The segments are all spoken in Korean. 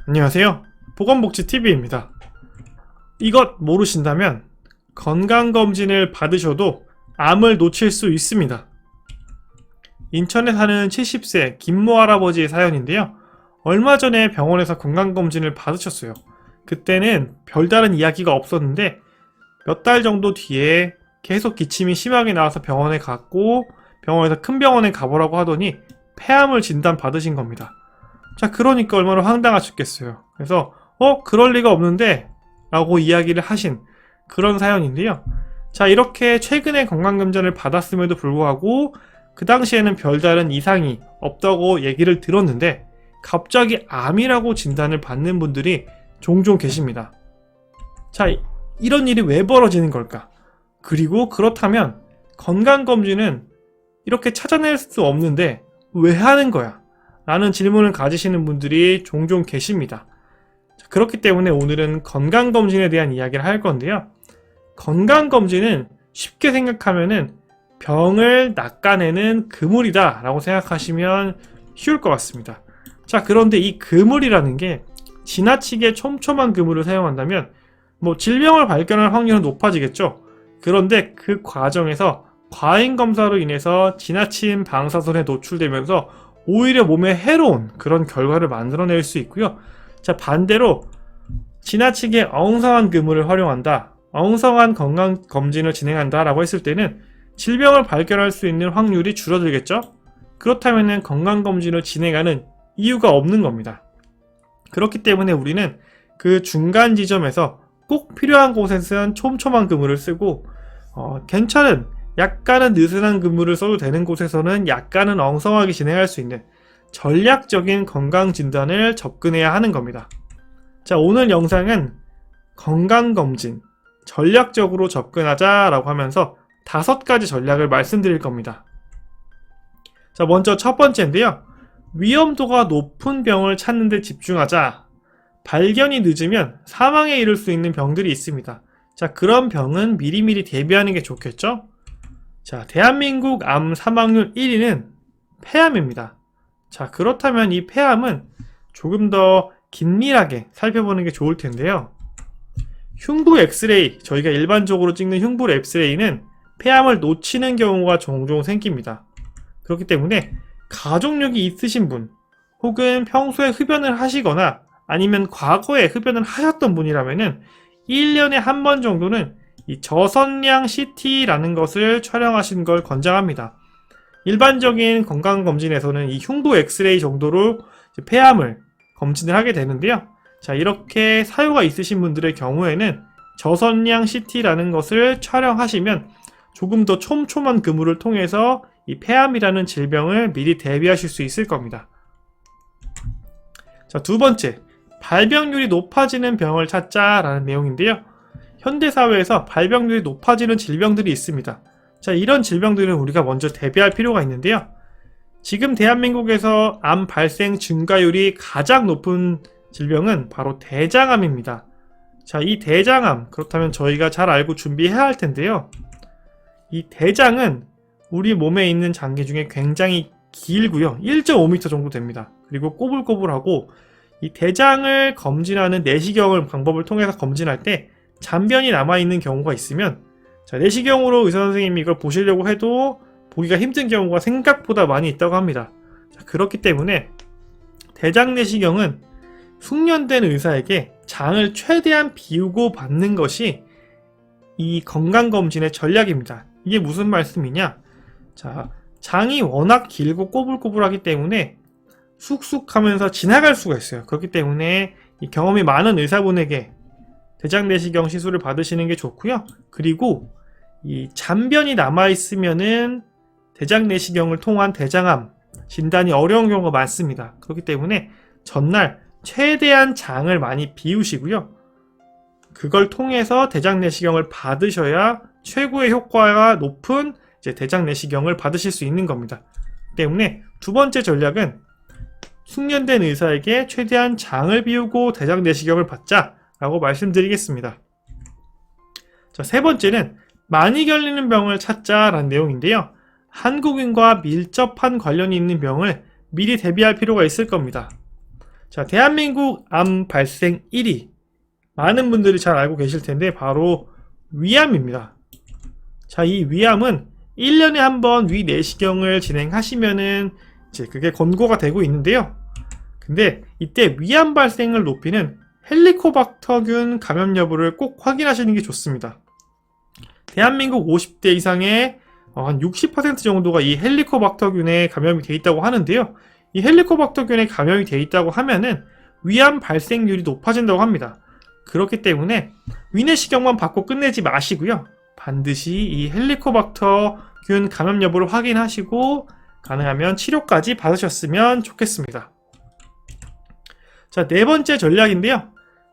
안녕하세요. 보건복지TV입니다. 이것 모르신다면 건강검진을 받으셔도 암을 놓칠 수 있습니다. 인천에 사는 70세 김모 할아버지의 사연인데요. 얼마 전에 병원에서 건강검진을 받으셨어요. 그때는 별다른 이야기가 없었는데 몇 달 정도 뒤에 계속 기침이 심하게 나와서 병원에 갔고, 병원에서 큰 병원에 가보라고 하더니 폐암을 진단받으신 겁니다. 자, 그러니까 얼마나 황당하셨겠어요. 그래서 그럴 리가 없는데 라고 이야기를 하신 그런 사연인데요. 자, 이렇게 최근에 건강검진을 받았음에도 불구하고 그 당시에는 별다른 이상이 없다고 얘기를 들었는데 갑자기 암이라고 진단을 받는 분들이 종종 계십니다. 자, 이런 일이 왜 벌어지는 걸까? 그리고 그렇다면 건강검진은 이렇게 찾아낼 수 없는데 왜 하는 거야? 라는 질문을 가지시는 분들이 종종 계십니다. 그렇기 때문에 오늘은 건강검진에 대한 이야기를 할 건데요. 건강검진은 쉽게 생각하면은 병을 낚아내는 그물이다 라고 생각하시면 쉬울 것 같습니다. 자, 그런데 이 그물이라는 게 지나치게 촘촘한 그물을 사용한다면 질병을 발견할 확률은 높아지겠죠. 그런데 그 과정에서 과잉 검사로 인해서 지나친 방사선에 노출되면서 오히려 몸에 해로운 그런 결과를 만들어낼 수 있고요. 자, 반대로 지나치게 엉성한 그물을 활용한다, 엉성한 건강검진을 진행한다 라고 했을 때는 질병을 발견할 수 있는 확률이 줄어들겠죠. 그렇다면 건강검진을 진행하는 이유가 없는 겁니다. 그렇기 때문에 우리는 그 중간 지점에서 꼭 필요한 곳에서는 촘촘한 그물을 쓰고, 괜찮은 약간은 느슨한 그물을 써도 되는 곳에서는 약간은 엉성하게 진행할 수 있는 전략적인 건강진단을 접근해야 하는 겁니다. 자, 오늘 영상은 건강검진 전략적으로 접근하자 라고 하면서 5가지 전략을 말씀드릴 겁니다. 자, 먼저 첫 번째인데요. 위험도가 높은 병을 찾는 데 집중하자. 발견이 늦으면 사망에 이를 수 있는 병들이 있습니다. 자, 그런 병은 미리미리 대비하는 게 좋겠죠? 자, 대한민국 암 사망률 1위는 폐암입니다. 자, 그렇다면 이 폐암은 조금 더 긴밀하게 살펴보는 게 좋을 텐데요. 흉부 엑스레이, 저희가 일반적으로 찍는 흉부 엑스레이는 폐암을 놓치는 경우가 종종 생깁니다. 그렇기 때문에 가족력이 있으신 분, 혹은 평소에 흡연을 하시거나 아니면 과거에 흡연을 하셨던 분이라면은 1년에 한 번 정도는 이 저선량 CT라는 것을 촬영하시는 걸 권장합니다. 일반적인 건강검진에서는 이 흉부 엑스레이 정도로 폐암을 검진을 하게 되는데요. 자, 이렇게 사유가 있으신 분들의 경우에는 저선량 CT라는 것을 촬영하시면 조금 더 촘촘한 그물을 통해서 이 폐암이라는 질병을 미리 대비하실 수 있을 겁니다. 자, 두 번째, 발병률이 높아지는 병을 찾자라는 내용인데요. 현대사회에서 발병률이 높아지는 질병들이 있습니다. 자, 이런 질병들은 우리가 먼저 대비할 필요가 있는데요. 지금 대한민국에서 암 발생 증가율이 가장 높은 질병은 바로 대장암입니다. 자, 이 대장암, 그렇다면 저희가 잘 알고 준비해야 할 텐데요. 이 대장은 우리 몸에 있는 장기 중에 굉장히 길고요. 1.5m 정도 됩니다. 그리고 꼬불꼬불하고, 이 대장을 검진하는 내시경을 방법을 통해서 검진할 때 잔변이 남아있는 경우가 있으면, 자, 내시경으로 의사 선생님이 이걸 보시려고 해도 보기가 힘든 경우가 생각보다 많이 있다고 합니다. 자, 그렇기 때문에 대장 내시경은 숙련된 의사에게 장을 최대한 비우고 받는 것이 이 건강검진의 전략입니다. 이게 무슨 말씀이냐? 자, 장이 워낙 길고 꼬불꼬불하기 때문에 쑥쑥 하면서 지나갈 수가 있어요. 그렇기 때문에 이 경험이 많은 의사분에게 대장 내시경 시술을 받으시는 게 좋고요. 그리고 이 잔변이 남아있으면은 대장 내시경을 통한 대장암 진단이 어려운 경우가 많습니다. 그렇기 때문에 전날 최대한 장을 많이 비우시고요. 그걸 통해서 대장 내시경을 받으셔야 최고의 효과가 높은 대장 내시경을 받으실 수 있는 겁니다. 때문에 두 번째 전략은 숙련된 의사에게 최대한 장을 비우고 대장 내시경을 받자 라고 말씀드리겠습니다. 자, 세 번째는 많이 걸리는 병을 찾자라는 내용인데요. 한국인과 밀접한 관련이 있는 병을 미리 대비할 필요가 있을 겁니다. 자, 대한민국 암 발생 1위. 많은 분들이 잘 알고 계실 텐데 바로 위암입니다. 자, 이 위암은 1년에 한 번 위 내시경을 진행하시면은 이제 그게 권고가 되고 있는데요. 근데 이때 위암 발생을 높이는 헬리코박터균 감염 여부를 꼭 확인하시는 게 좋습니다. 대한민국 50대 이상의 한 60% 정도가 이 헬리코박터균에 감염이 되어 있다고 하는데요. 이 헬리코박터균에 감염이 되어 있다고 하면은 위암 발생률이 높아진다고 합니다. 그렇기 때문에 위내시경만 받고 끝내지 마시고요. 반드시 이 헬리코박터균 감염 여부를 확인하시고 가능하면 치료까지 받으셨으면 좋겠습니다. 자, 네 번째 전략인데요.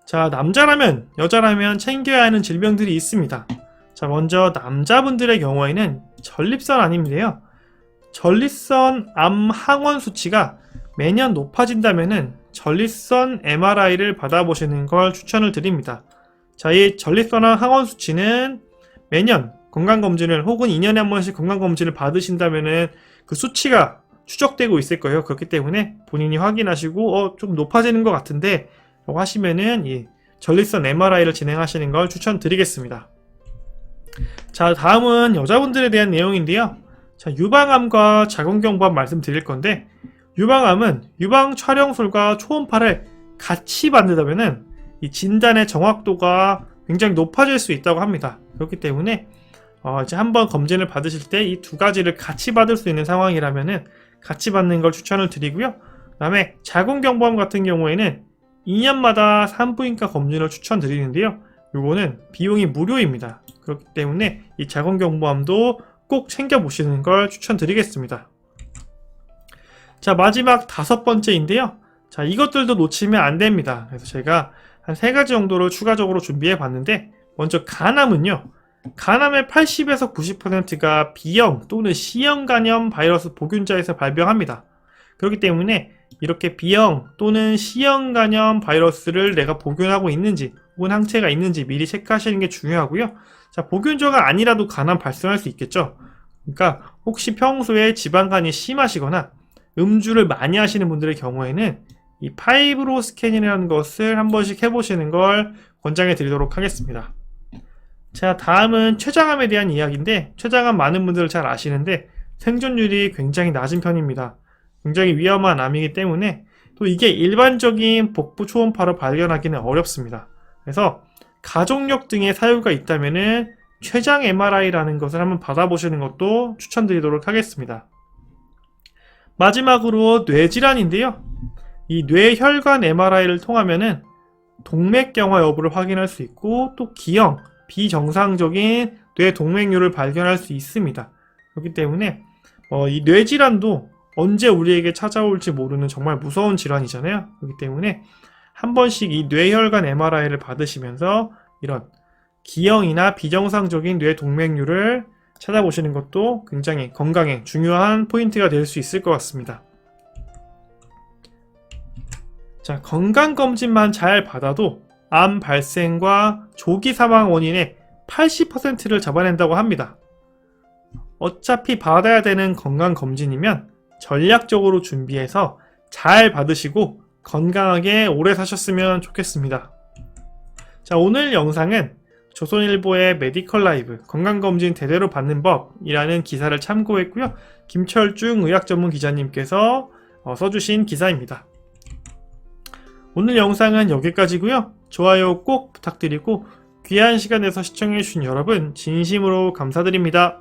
자, 남자라면 여자라면 챙겨야 하는 질병들이 있습니다. 자, 먼저 남자분들의 경우에는 전립선 암인데요. 전립선 암 항원 수치가 매년 높아진다면은 전립선 MRI를 받아보시는 걸 추천을 드립니다. 자, 이 전립선 암 항원 수치는 매년 건강검진을 혹은 2년에 한 번씩 건강검진을 받으신다면은 그 수치가 추적되고 있을 거예요. 그렇기 때문에 본인이 확인하시고 좀 높아지는 것 같은데 라고 하시면은 이 전립선 MRI를 진행하시는 걸 추천드리겠습니다. 자, 다음은 여자분들에 대한 내용인데요. 자, 유방암과 자궁경부암 말씀드릴 건데 유방암은 유방 촬영술과 초음파를 같이 받는다면은 이 진단의 정확도가 굉장히 높아질 수 있다고 합니다. 그렇기 때문에 이제 한번 검진을 받으실 때 이 두 가지를 같이 받을 수 있는 상황이라면은 같이 받는 걸 추천을 드리고요. 그 다음에 자궁경부암 같은 경우에는 2년마다 산부인과 검진을 추천드리는데요. 요거는 비용이 무료입니다. 그렇기 때문에 이 자궁경부암도 꼭 챙겨보시는 걸 추천드리겠습니다. 자, 마지막 다섯 번째인데요. 자, 이것들도 놓치면 안 됩니다. 그래서 제가 한 세 가지 정도를 추가적으로 준비해 봤는데 먼저 간암은요. 간암의 80에서 90%가 B형 또는 C형 간염 바이러스 보균자에서 발병합니다. 그렇기 때문에 이렇게 B형 또는 C형 간염 바이러스를 내가 보균하고 있는지 혹은 항체가 있는지 미리 체크하시는 게 중요하고요. 자, 보균자가 아니라도 간암 발생할 수 있겠죠. 그러니까 혹시 평소에 지방간이 심하시거나 음주를 많이 하시는 분들의 경우에는 이 파이브로 스캔이라는 것을 한 번씩 해보시는 걸 권장해 드리도록 하겠습니다. 자, 다음은 췌장암에 대한 이야기인데 췌장암 많은 분들 잘 아시는데 생존율이 굉장히 낮은 편입니다. 굉장히 위험한 암이기 때문에 또 이게 일반적인 복부 초음파로 발견하기는 어렵습니다. 그래서 가족력 등의 사유가 있다면은 췌장 MRI라는 것을 한번 받아보시는 것도 추천드리도록 하겠습니다. 마지막으로 뇌질환인데요. 이 뇌혈관 MRI를 통하면은 동맥경화 여부를 확인할 수 있고 또 기형, 비정상적인 뇌동맥류를 발견할 수 있습니다. 그렇기 때문에 이 뇌질환도 언제 우리에게 찾아올지 모르는 정말 무서운 질환이잖아요. 그렇기 때문에 한 번씩 이 뇌혈관 MRI를 받으시면서 이런 기형이나 비정상적인 뇌동맥류를 찾아보시는 것도 굉장히 건강에 중요한 포인트가 될 수 있을 것 같습니다. 자, 건강검진만 잘 받아도 암 발생과 조기 사망 원인의 80%를 잡아낸다고 합니다. 어차피 받아야 되는 건강검진이면 전략적으로 준비해서 잘 받으시고 건강하게 오래 사셨으면 좋겠습니다. 자, 오늘 영상은 조선일보의 메디컬 라이브 건강검진 대대로 받는 법이라는 기사를 참고했고요. 김철중 의학전문 기자님께서 써주신 기사입니다. 오늘 영상은 여기까지고요. 좋아요 꼭 부탁드리고 귀한 시간 내서 시청해주신 여러분 진심으로 감사드립니다.